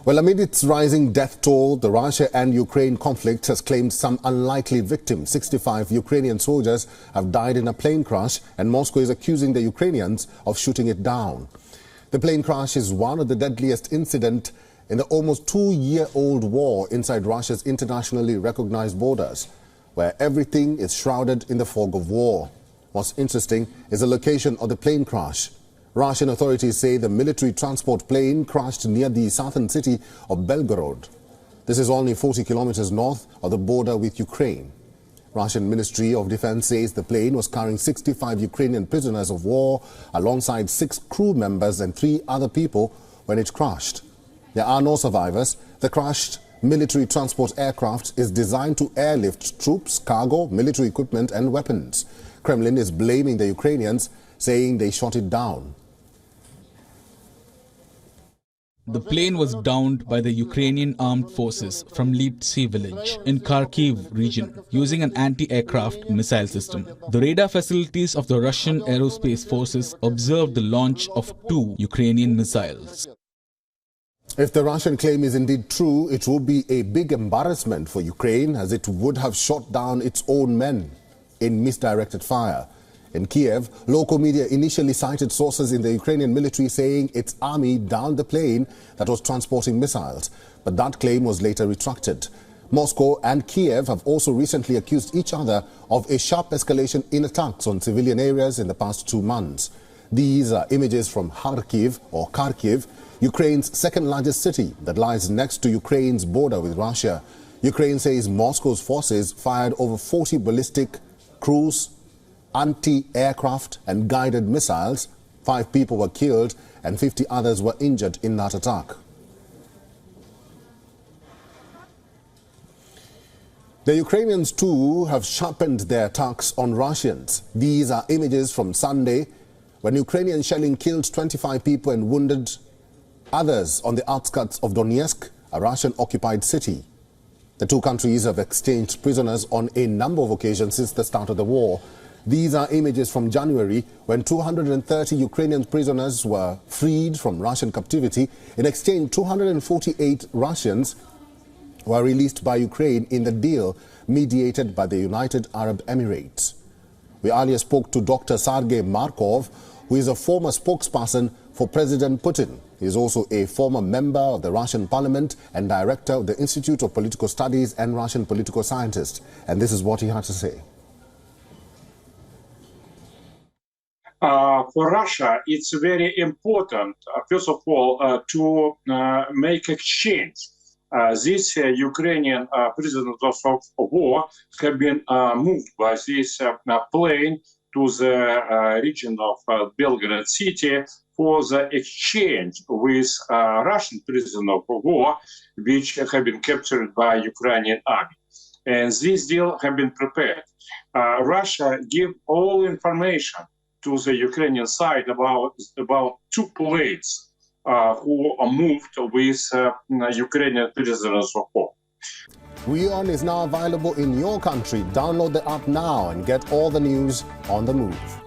Well, amid its rising death toll, the Russia and Ukraine conflict has claimed some unlikely victims. 65 Ukrainian soldiers have died in a plane crash, and Moscow is accusing the Ukrainians of shooting it down. The plane crash is one of the deadliest incidents in the almost 2-year-old war inside Russia's internationally recognized borders, where everything is shrouded in the fog of war. What's interesting is the location of the plane crash. Russian authorities say the military transport plane crashed near the southern city of Belgorod. This is only 40 kilometers north of the border with Ukraine. Russian Ministry of Defense says the plane was carrying 65 Ukrainian prisoners of war alongside 6 crew members and 3 other people when it crashed. There are no survivors. The crashed military transport aircraft is designed to airlift troops, cargo, military equipment and weapons. Kremlin is blaming the Ukrainians, saying they shot it down. The plane was downed by the Ukrainian armed forces from Liptsy village in Kharkiv region using an anti-aircraft missile system. The radar facilities of the Russian aerospace forces observed the launch of 2 Ukrainian missiles. If the Russian claim is indeed true, it would be a big embarrassment for Ukraine, as it would have shot down its own men in misdirected fire. In Kiev, local media initially cited sources in the Ukrainian military saying its army downed the plane that was transporting missiles, but that claim was later retracted. Moscow and Kiev have also recently accused each other of a sharp escalation in attacks on civilian areas in the past 2 months. These are images from Kharkiv, Ukraine's second largest city that lies next to Ukraine's border with Russia. Ukraine says Moscow's forces fired over 40 ballistic, cruise, anti-aircraft and guided missiles. 5 people were killed and 50 others were injured in that attack. The Ukrainians too have sharpened their attacks on Russians. These are images from Sunday when Ukrainian shelling killed 25 people and wounded others on the outskirts of Donetsk, a Russian-occupied city. The 2 countries have exchanged prisoners on a number of occasions since the start of the war. These are images from January when 230 Ukrainian prisoners were freed from Russian captivity. In exchange, 248 Russians were released by Ukraine in the deal mediated by the United Arab Emirates. We earlier spoke to Dr. Sergei Markov, who is a former spokesperson for President Putin. He is also a former member of the Russian parliament and director of the Institute of Political Studies and Russian political scientist. And this is what he had to say. For Russia, it's very important, first of all, to make exchange. These Ukrainian prisoners of war have been moved by this plane to the region of Belgorod city for the exchange with Russian prisoners of war, which have been captured by Ukrainian army. And this deal have been prepared. Russia give all information to the Ukrainian side about 2 planes who are moved with Ukrainian prisoners of war. WION is now available in your country. Download the app now and get all the news on the move.